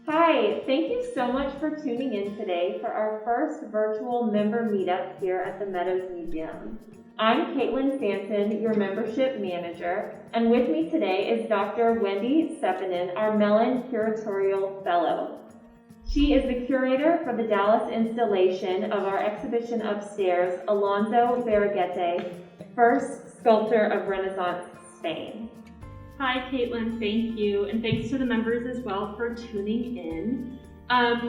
Hi, thank you so much for tuning in today for our first virtual member meetup here at the Meadows Museum. I'm Caitlin Sanson, your membership manager, and with me today is Dr. Wendy Sepponen, our Mellon Curatorial Fellow. She is the curator for the Dallas installation of our exhibition upstairs, Alonso Berruguete, First Sculptor of Renaissance Spain. Hi, Caitlin, thank you, and thanks to the members as well for tuning in.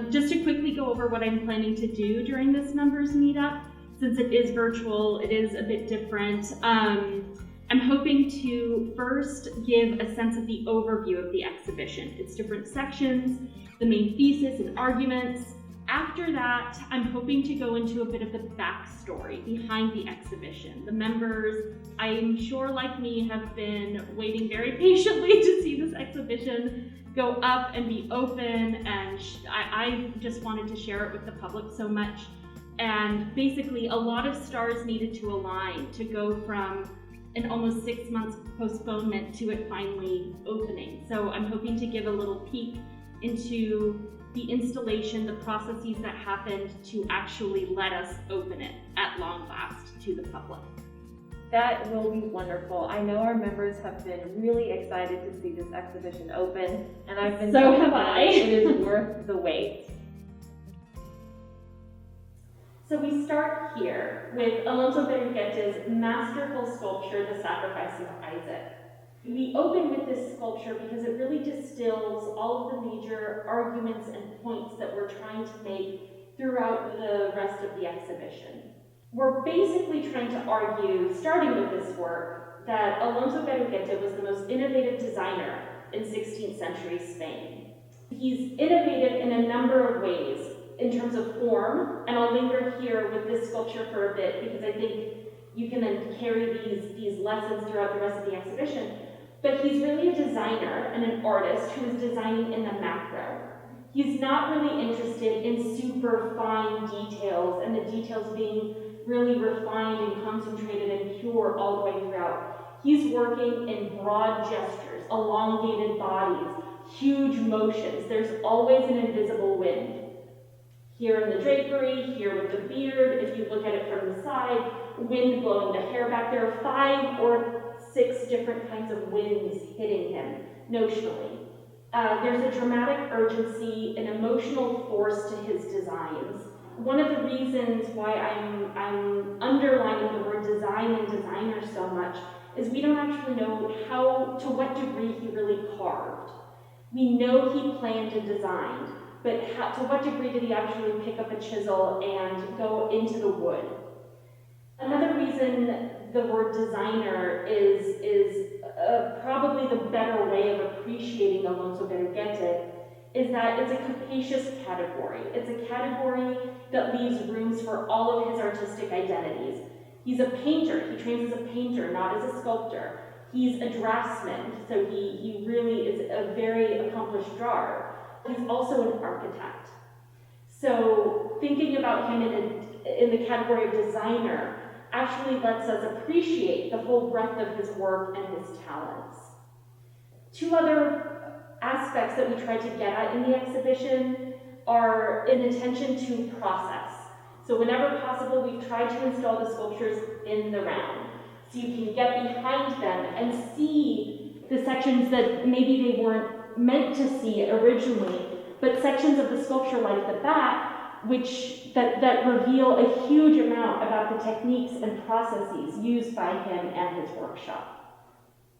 Just to quickly go over what I'm planning to do during this members meetup, since it is virtual, it is a bit different. I'm hoping to first give a sense of the overview of the exhibition, its different sections, the main thesis and arguments. After that, I'm hoping to go into a bit of the backstory behind the exhibition. The members, I'm sure like me, have been waiting very patiently to see this exhibition go up and be open, and I just wanted to share it with the public so much. And basically, a lot of stars needed to align to go from an almost 6 months postponement to it finally opening. So I'm hoping to give a little peek into the installation, the processes that happened to actually let us open it at long last to the public. That will be wonderful. I know our members have been really excited to see this exhibition open, and I've been So have I. It is worth the wait. So we start here with Alonso Berruguete's masterful sculpture, The Sacrifice of Isaac. We open with this sculpture because it really distills all of the major arguments and points that we're trying to make throughout the rest of the exhibition. We're basically trying to argue, starting with this work, that Alonso Berruguete was the most innovative designer in 16th century Spain. He's innovative in a number of ways in terms of form, and I'll linger here with this sculpture for a bit because I think you can then carry these lessons throughout the rest of the exhibition. But he's really a designer and an artist who is designing in the macro. He's not really interested in super fine details and the details being really refined and concentrated and pure all the way throughout. He's working in broad gestures, elongated bodies, huge motions. There's always an invisible wind. Here in the drapery, here with the beard, if you look at it from the side, wind blowing the hair back. There are 5 or 6 different kinds of winds hitting him, notionally. There's a dramatic urgency, an emotional force to his designs. One of the reasons why I'm underlining the word design and designer so much is we don't actually know to what degree he really carved. We know he planned and designed, but to what degree did he actually pick up a chisel and go into the wood? Another reason the word designer is probably the better way of appreciating Alonso Berruguete is that it's a capacious category. It's a category that leaves rooms for all of his artistic identities. He's a painter. He trains as a painter, not as a sculptor. He's a draftsman, so he really is a very accomplished drawer. He's also an architect. So thinking about him in the category of designer actually lets us appreciate the whole breadth of his work and his talents. 2 other aspects that we try to get at in the exhibition are an attention to process. So whenever possible, we've tried to install the sculptures in the round, so you can get behind them and see the sections that maybe they weren't meant to see originally, but sections of the sculpture right at the back that reveal a huge amount about the techniques and processes used by him and his workshop.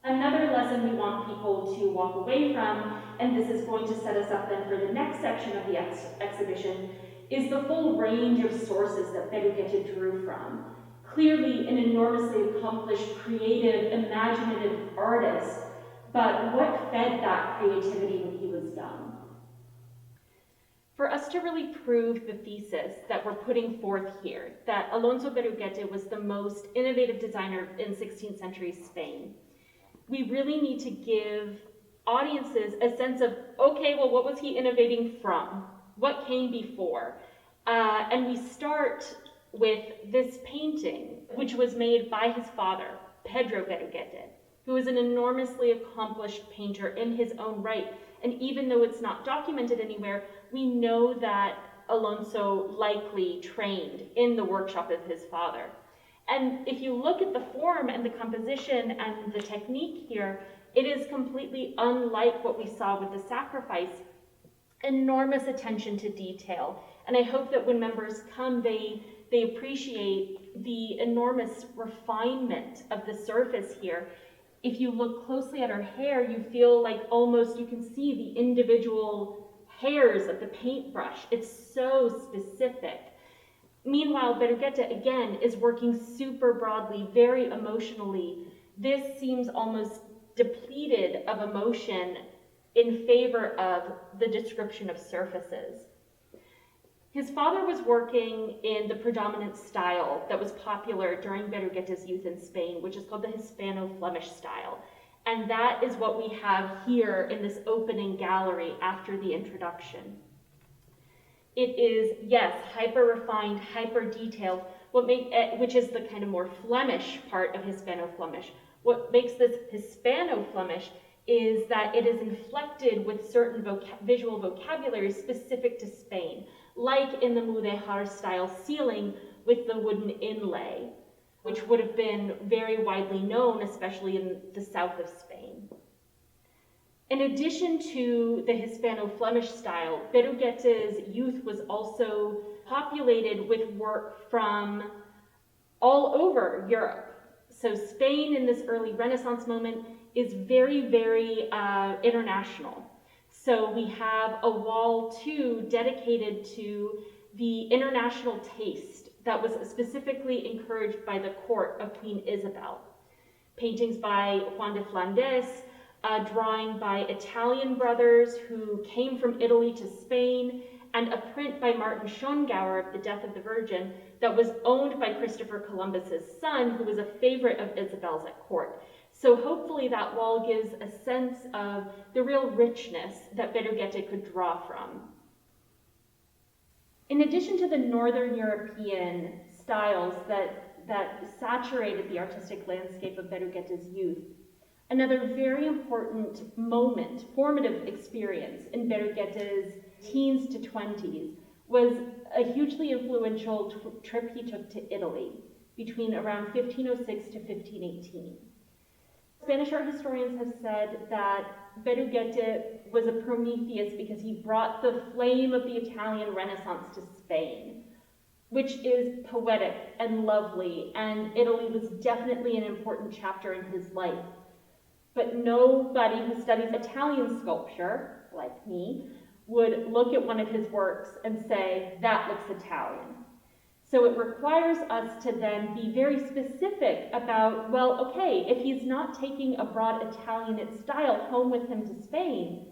Another lesson we want people to walk away from, and this is going to set us up then for the next section of the exhibition, is the full range of sources that Berruguete drew from. Clearly an enormously accomplished, creative, imaginative artist, but what fed that creativity when he was young? For us to really prove the thesis that we're putting forth here, that Alonso Berruguete was the most innovative designer in 16th century Spain, we really need to give audiences a sense of, okay, well, what was he innovating from? What came before? And we start with this painting, which was made by his father, Pedro Berruguete, who is an enormously accomplished painter in his own right, And even though it's not documented anywhere, we know that Alonso likely trained in the workshop of his father. And if you look at the form and the composition and the technique here, it is completely unlike what we saw with the sacrifice. Enormous attention to detail. And I hope that when members come, they appreciate the enormous refinement of the surface here. If you look closely at her hair, you feel like almost you can see the individual hairs of the paintbrush. It's so specific. Meanwhile, Berruguete, again, is working super broadly, very emotionally. This seems almost depleted of emotion in favor of the description of surfaces. His father was working in the predominant style that was popular during Berruguete's youth in Spain, which is called the Hispano-Flemish style. And that is what we have here in this opening gallery after the introduction. It is, yes, hyper-refined, hyper-detailed, which is the kind of more Flemish part of Hispano-Flemish. What makes this Hispano-Flemish is that it is inflected with certain visual vocabulary specific to Spain, like in the Mudéjar style ceiling with the wooden inlay, which would have been very widely known, especially in the south of Spain. In addition to the Hispano-Flemish style, Berruguete's youth was also populated with work from all over Europe. So Spain in this early Renaissance moment is very, very international. So we have a wall too dedicated to the international taste that was specifically encouraged by the court of Queen Isabel. Paintings by Juan de Flandes, drawing by Italian brothers who came from Italy to Spain, and a print by Martin Schongauer of the Death of the Virgin that was owned by Christopher Columbus's son, who was a favorite of Isabel's at court. So hopefully that wall gives a sense of the real richness that Berruguete could draw from. In addition to the Northern European styles that saturated the artistic landscape of Berruguete's youth, another very important moment, formative experience in Berruguete's teens to 20s was a hugely influential trip he took to Italy between around 1506 to 1518. Spanish art historians have said that Berruguete was a Prometheus because he brought the flame of the Italian Renaissance to Spain, which is poetic and lovely, and Italy was definitely an important chapter in his life. But nobody who studies Italian sculpture, like me, would look at one of his works and say, that looks Italian. So it requires us to then be very specific about, well, okay, if he's not taking a broad Italianate style home with him to Spain,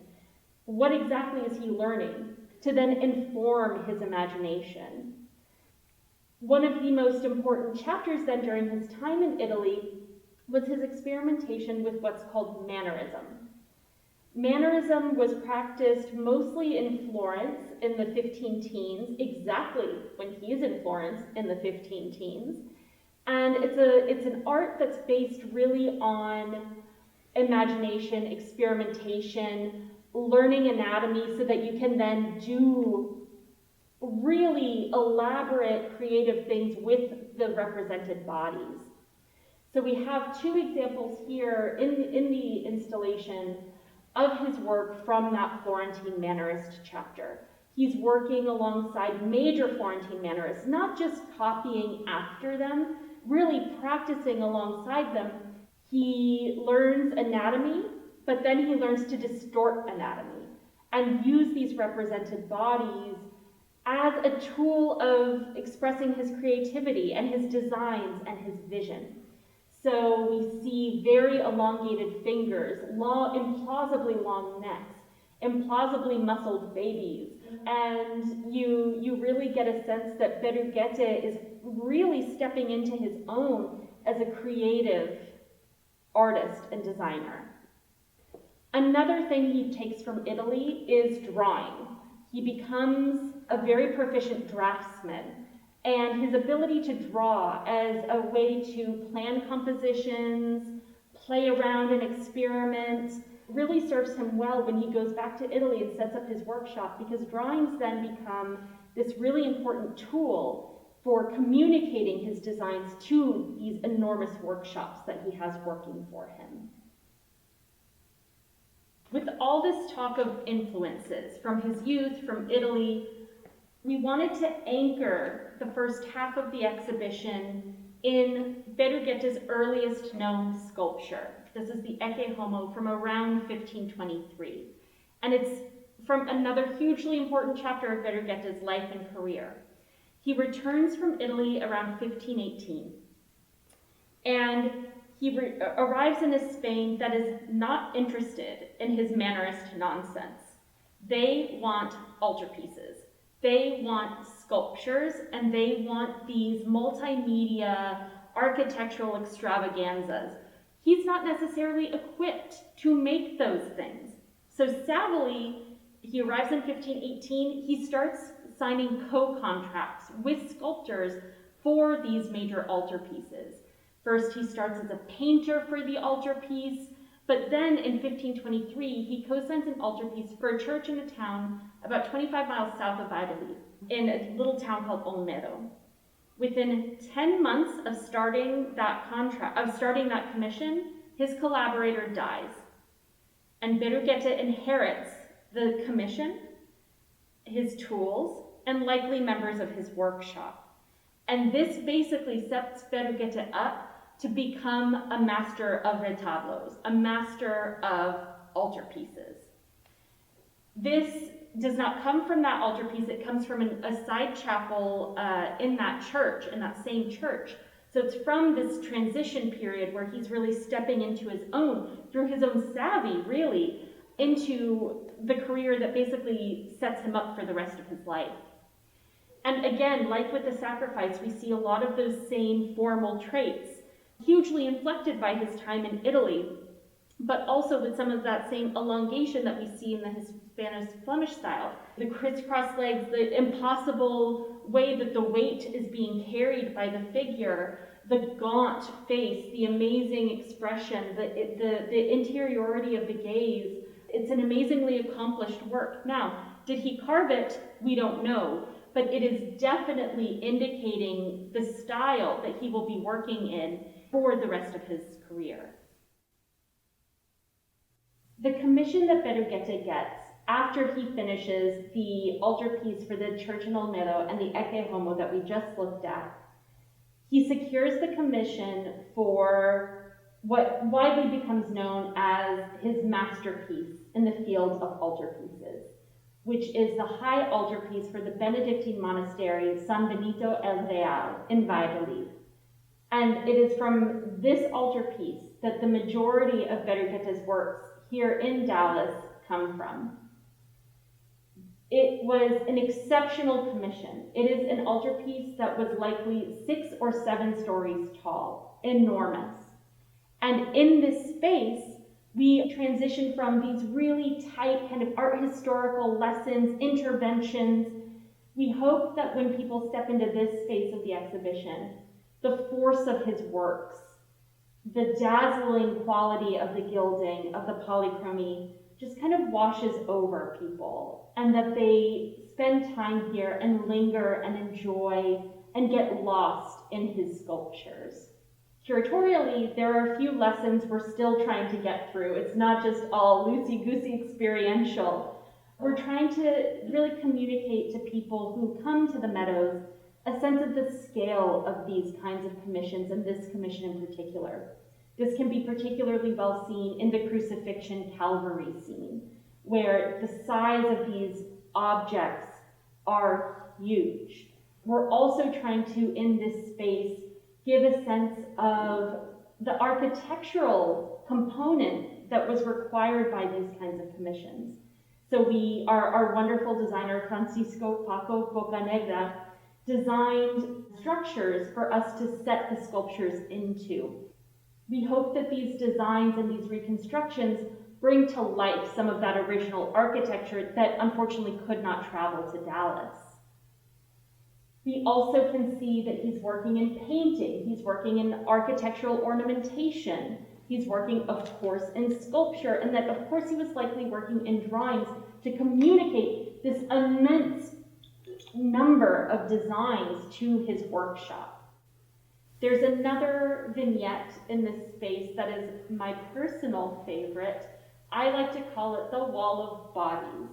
what exactly is he learning to then inform his imagination? One of the most important chapters then during his time in Italy was his experimentation with what's called mannerism. Mannerism was practiced mostly in Florence in the 15 teens, exactly when he's in Florence in the 15 teens. And it's an art that's based really on imagination, experimentation, learning anatomy so that you can then do really elaborate creative things with the represented bodies. So we have two examples here in the installation of his work from that Florentine Mannerist chapter. He's working alongside major Florentine Mannerists, not just copying after them, really practicing alongside them. He learns anatomy, but then he learns to distort anatomy and use these represented bodies as a tool of expressing his creativity and his designs and his vision. So we see very elongated fingers, implausibly long necks, implausibly muscled babies, and you really get a sense that Berruguete is really stepping into his own as a creative artist and designer. Another thing he takes from Italy is drawing. He becomes a very proficient draftsman, and his ability to draw as a way to plan compositions, play around and experiment, really serves him well when he goes back to Italy and sets up his workshop, because drawings then become this really important tool for communicating his designs to these enormous workshops that he has working for him. With all this talk of influences from his youth, from Italy, we wanted to anchor the first half of the exhibition in Berruguete's earliest known sculpture. This is the Ecce Homo from around 1523. And it's from another hugely important chapter of Berruguete's life and career. He returns from Italy around 1518. And he arrives in a Spain that is not interested in his Mannerist nonsense. They want altarpieces. They want sculptures, and they want these multimedia architectural extravaganzas. He's not necessarily equipped to make those things. So savvily, he arrives in 1518, he starts signing co-contracts with sculptors for these major altarpieces. First, he starts as a painter for the altarpiece, but then in 1523, he co-signs an altarpiece for a church in a town about 25 miles south of Valladolid, in a little town called Olmedo. Within 10 months of starting that commission, his collaborator dies. And Berruguete inherits the commission, his tools, and likely members of his workshop. And this basically sets Berruguete up to become a master of retablos, a master of altarpieces. This does not come from that altarpiece, it comes from a side chapel in that church, in that same church. So it's from this transition period where he's really stepping into his own, through his own savvy, really, into the career that basically sets him up for the rest of his life. And again, like with the sacrifice, we see a lot of those same formal traits, hugely inflected by his time in Italy, but also with some of that same elongation that we see in the Spanish-Flemish style. The crisscross legs, the impossible way that the weight is being carried by the figure, the gaunt face, the amazing expression, the interiority of the gaze. It's an amazingly accomplished work. Now, did he carve it? We don't know, but it is definitely indicating the style that he will be working in for the rest of his career. The commission that Berruguete gets after he finishes the altarpiece for the church in Olmedo and the Ecce Homo that we just looked at, he secures the commission for what widely becomes known as his masterpiece in the field of altarpieces, which is the high altarpiece for the Benedictine monastery San Benito el Real in Valladolid. And it is from this altarpiece that the majority of Berruguete's works here in Dallas come from. It was an exceptional commission. It is an altarpiece that was likely 6 or 7 stories tall, enormous. And in this space, we transition from these really tight kind of art historical lessons, interventions. We hope that when people step into this space of the exhibition, the force of his works, the dazzling quality of the gilding, of the polychromy, just kind of washes over people, and that they spend time here and linger and enjoy and get lost in his sculptures. Curatorially, there are a few lessons we're still trying to get through. It's not just all loosey-goosey experiential. We're trying to really communicate to people who come to the Meadows a sense of the scale of these kinds of commissions, and this commission in particular. This can be particularly well seen in the crucifixion Calvary scene, where the size of these objects are huge. We're also trying to, in this space, give a sense of the architectural component that was required by these kinds of commissions. So our wonderful designer, Francisco Paco Bocanegra, designed structures for us to set the sculptures into. We hope that these designs and these reconstructions bring to life some of that original architecture that unfortunately could not travel to Dallas. We also can see that he's working in painting, he's working in architectural ornamentation, he's working, of course, in sculpture, and that, of course, he was likely working in drawings to communicate this immense number of designs to his workshop. There's another vignette in this space that is my personal favorite. I like to call it the Wall of Bodies.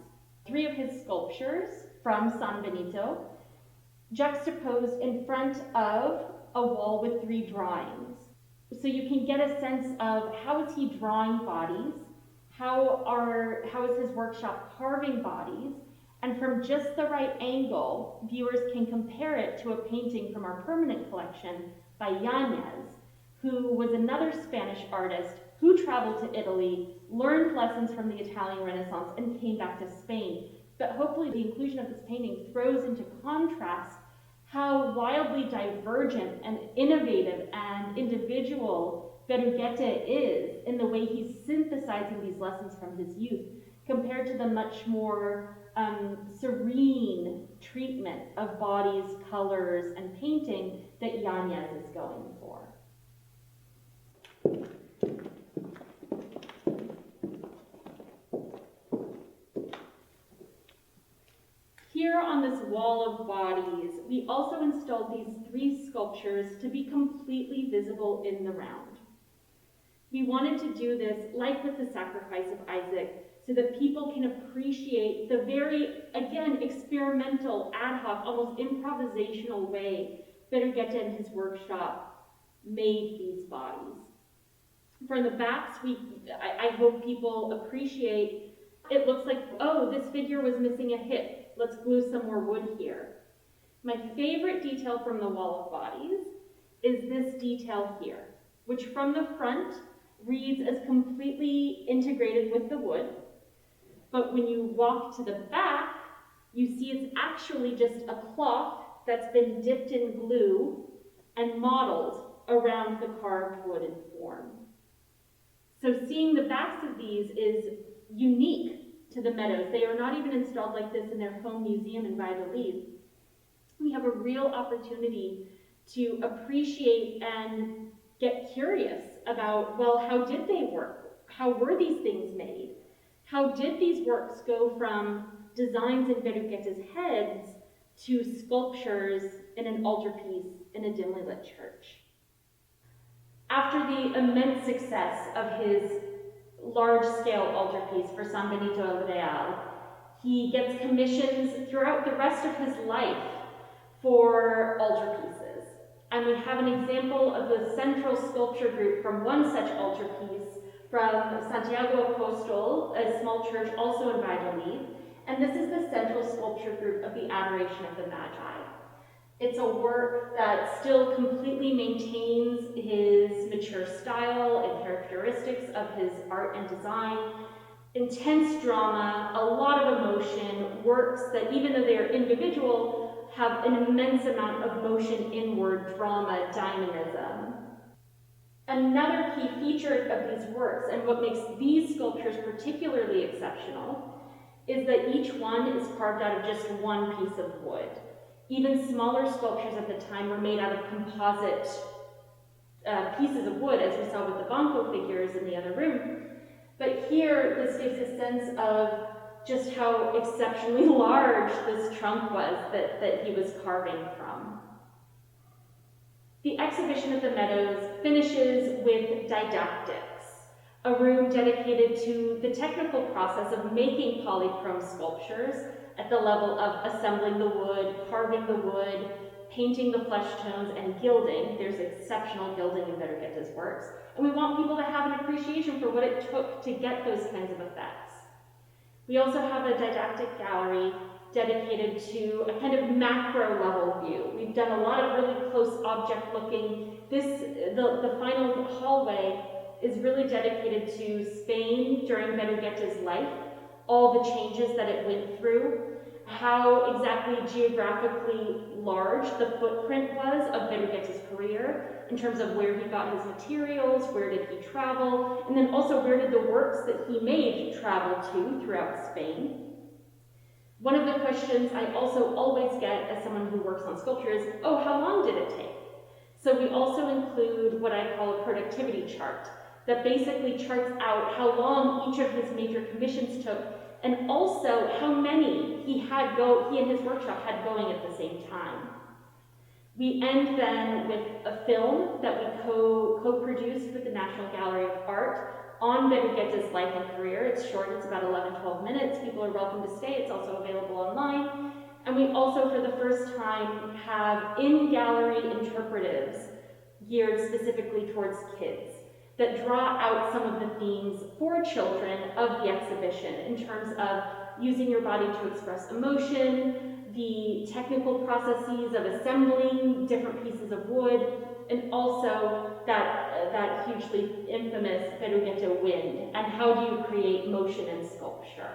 3 of his sculptures from San Benito, juxtaposed in front of a wall with 3 drawings. So you can get a sense of how is he drawing bodies, how is his workshop carving bodies, and from just the right angle, viewers can compare it to a painting from our permanent collection by Yanez, who was another Spanish artist who traveled to Italy, learned lessons from the Italian Renaissance, and came back to Spain. But hopefully the inclusion of this painting throws into contrast how wildly divergent and innovative and individual Berruguete is in the way he's synthesizing these lessons from his youth, compared to the much more serene treatment of bodies, colors, and painting that Yanez is going for. Here on this wall of bodies, we also installed these 3 sculptures to be completely visible in the round. We wanted to do this, like with the Sacrifice of Isaac, so that people can appreciate the very, again, experimental, ad hoc, almost improvisational way Berruguete and his workshop made these bodies. From the backs, I hope people appreciate, it looks like, oh, this figure was missing a hip. Let's glue some more wood here. My favorite detail from the Wall of Bodies is this detail here, which from the front reads as completely integrated with the wood. But when you walk to the back, you see it's actually just a cloth that's been dipped in glue and modeled around the carved wooden form. So seeing the backs of these is unique to the Meadows. They are not even installed like this in their home museum in Valladolid. We have a real opportunity to appreciate and get curious about, well, how did they work? How were these things made? How did these works go from designs in Berruguete's heads to sculptures in an altarpiece in a dimly lit church? After the immense success of his large-scale altarpiece for San Benito el Real, he gets commissions throughout the rest of his life for altarpieces. And we have an example of the central sculpture group from one such altarpiece from Santiago Apostol, a small church also in Valladolid. And this is the central sculpture group of the Adoration of the Magi. It's a work that still completely maintains his mature style and characteristics of his art and design. Intense drama, a lot of emotion, works that even though they are individual, have an immense amount of motion inward, drama, dynamism. Another key feature of these works, and what makes these sculptures particularly exceptional, is that each one is carved out of just one piece of wood. Even smaller sculptures at the time were made out of composite pieces of wood, as we saw with the Banco figures in the other room. But here, this gives a sense of just how exceptionally large this trunk was that he was carving from. The exhibition at the Meadows finishes with didactics, a room dedicated to the technical process of making polychrome sculptures at the level of assembling the wood, carving the wood, painting the flesh tones, and gilding. There's exceptional gilding in Berruguete's works. And we want people to have an appreciation for what it took to get those kinds of effects. We also have a didactic gallery dedicated to a kind of macro level view. We've done a lot of really close object looking. The final hallway is really dedicated to Spain during Berruguete's life, all the changes that it went through, how exactly geographically large the footprint was of Berruguete's career in terms of where he got his materials, where did he travel, and then also where did the works that he made travel to throughout Spain. One of the questions I also always get as someone who works on sculpture is, oh, how long did it take? So we also include what I call a productivity chart that basically charts out how long each of his major commissions took, and also how many he and his workshop had going at the same time. We end then with a film that we co-produced with the National Gallery of Art on Berruguete's life and career. It's short, it's about 11-12 minutes. People are welcome to stay. It's also available online. And we also, for the first time, have in-gallery interpretives geared specifically towards kids that draw out some of the themes for children of the exhibition in terms of using your body to express emotion, the technical processes of assembling different pieces of wood, and also that hugely infamous Berruguete wind, and how do you create motion in sculpture.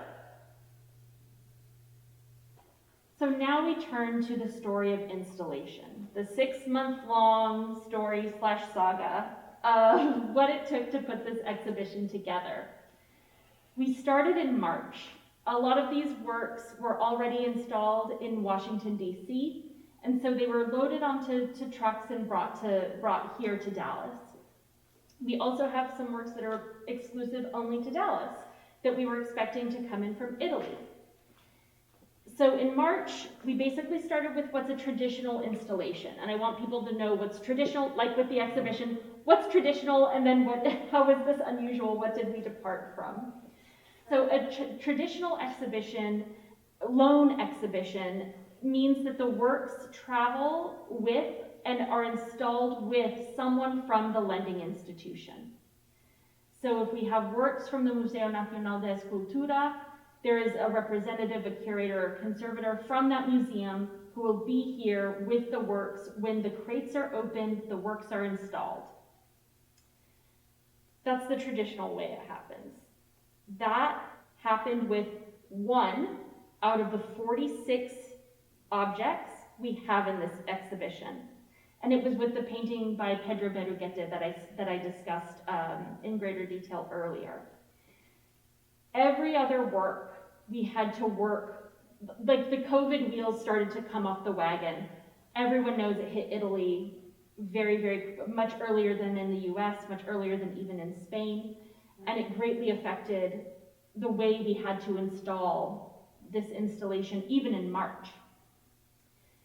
So now we turn to the story of installation, the 6-month-long story / saga of what it took to put this exhibition together. We started in March. A lot of these works were already installed in Washington, D.C., and so they were loaded onto trucks and brought here to Dallas. We also have some works that are exclusive only to Dallas that we were expecting to come in from Italy. So in March, we basically started with what's a traditional installation, and I want people to know what's traditional, like with the exhibition, what's traditional, and then how is this unusual, what did we depart from? So a traditional exhibition, loan exhibition, means that the works travel with and are installed with someone from the lending institution. So if we have works from the Museo Nacional de Escultura, there is a representative, a curator, or conservator from that museum who will be here with the works when the crates are opened, the works are installed. That's the traditional way it happens. That happened with 1 out of the 46 objects we have in this exhibition. And it was with the painting by Pedro Berruguete that I discussed in greater detail earlier. Every other work, we had to work, like the COVID wheels started to come off the wagon. Everyone knows it hit Italy very, very much earlier than in the US, much earlier than even in Spain. And it greatly affected the way we had to install this installation, even in March.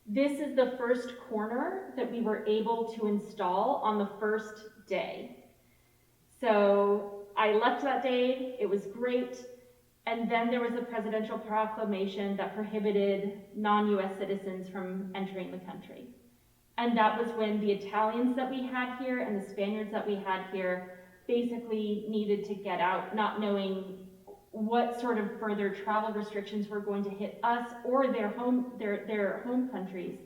This is the first corner that we were able to install on the first day. So I left that day, it was great, and then there was a presidential proclamation that prohibited non-US citizens from entering the country. And that was when the Italians that we had here and the Spaniards that we had here basically needed to get out, not knowing what sort of further travel restrictions were going to hit us or their home countries.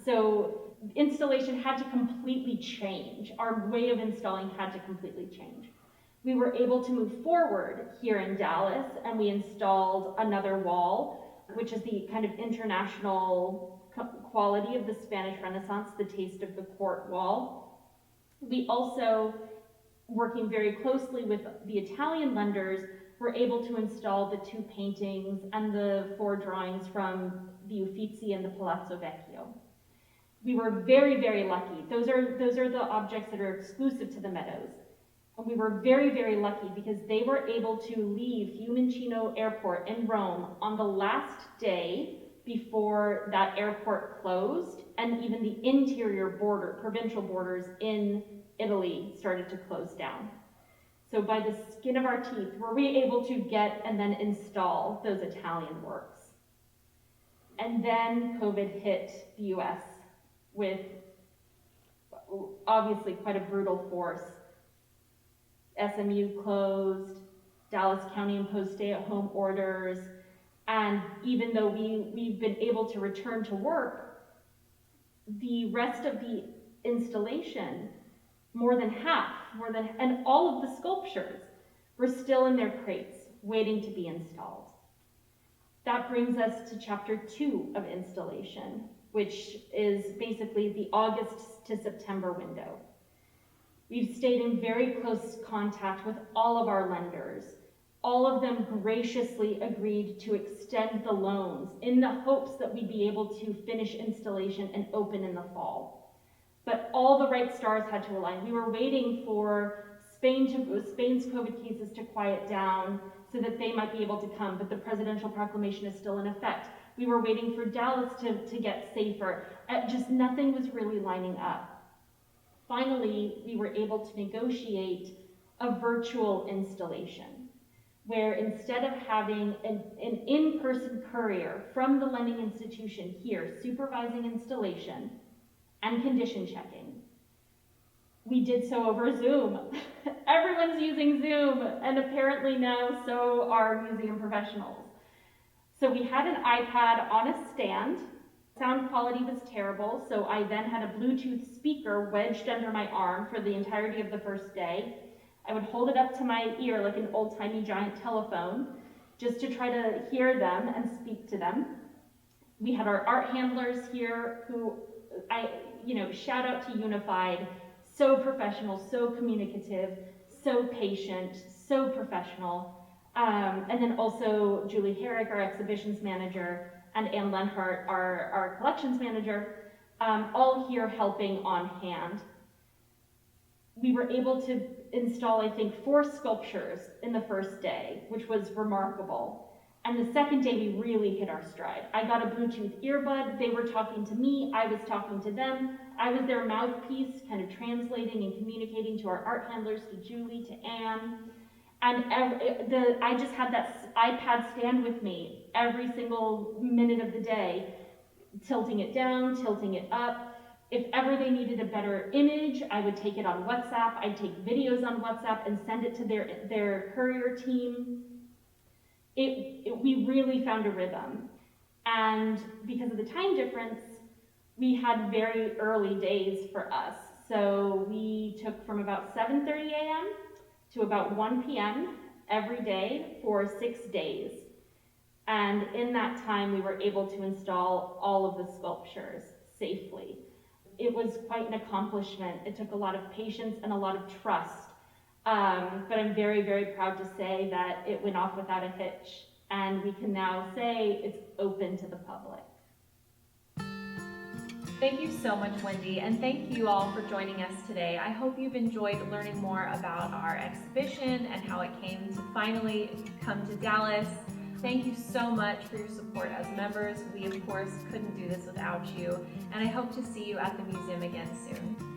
So installation had to completely change. Our way of installing had to completely change. We were able to move forward here in Dallas, and we installed another wall, which is the kind of international quality of the Spanish Renaissance, the taste of the court wall. We also, working very closely with the Italian lenders, were able to install the 2 paintings and the 4 drawings from the Uffizi and the Palazzo Vecchio. We were very, very lucky. Those are the objects that are exclusive to the Meadows. And we were very, very lucky because they were able to leave Fiumicino Airport in Rome on the last day before that airport closed, and even the interior provincial borders in Italy started to close down. So by the skin of our teeth, were we able to get and then install those Italian works. And then COVID hit the US with obviously quite a brutal force. SMU closed, Dallas County imposed stay-at-home orders, and even though we've been able to return to work, the rest of the installation, and all of the sculptures were still in their crates, waiting to be installed. That brings us to chapter 2 of installation, which is basically the August to September window. We've stayed in very close contact with all of our lenders. All of them graciously agreed to extend the loans in the hopes that we'd be able to finish installation and open in the fall. But all the right stars had to align. We were waiting for Spain's COVID cases to quiet down so that they might be able to come, but the presidential proclamation is still in effect. We were waiting for Dallas to get safer. Just nothing was really lining up. Finally, we were able to negotiate a virtual installation, where instead of having an in-person courier from the lending institution here supervising installation and condition checking, we did so over Zoom. Everyone's using Zoom, and apparently now so are museum professionals. So we had an iPad on a stand. Sound quality was terrible, so I then had a Bluetooth speaker wedged under my arm for the entirety of the first day. I would hold it up to my ear like an old-timey giant telephone, just to try to hear them and speak to them. We had our art handlers here who, shout out to Unified, so professional, so communicative, so patient, so professional. And then also Julie Herrick, our exhibitions manager, and Anne Lenhart, our collections manager, all here helping on hand. We were able to install, I think, 4 sculptures in the first day, which was remarkable. And the second day, we really hit our stride. I got a Bluetooth earbud. They were talking to me. I was talking to them. I was their mouthpiece, kind of translating and communicating to our art handlers, to Julie, to Anne. And I just had that iPad stand with me every single minute of the day, tilting it down, tilting it up. If ever they needed a better image, I would take it on WhatsApp. I'd take videos on WhatsApp and send it to their courier team. We really found a rhythm. And because of the time difference, we had very early days for us. So we took from about 7:30 a.m. to about 1 p.m. every day for 6 days. And in that time, we were able to install all of the sculptures safely. It was quite an accomplishment. It took a lot of patience and a lot of trust. But I'm very, very proud to say that it went off without a hitch. And we can now say it's open to the public. Thank you so much, Wendy, and thank you all for joining us today. I hope you've enjoyed learning more about our exhibition and how it came to finally come to Dallas. Thank you so much for your support as members. We, of course, couldn't do this without you, and I hope to see you at the museum again soon.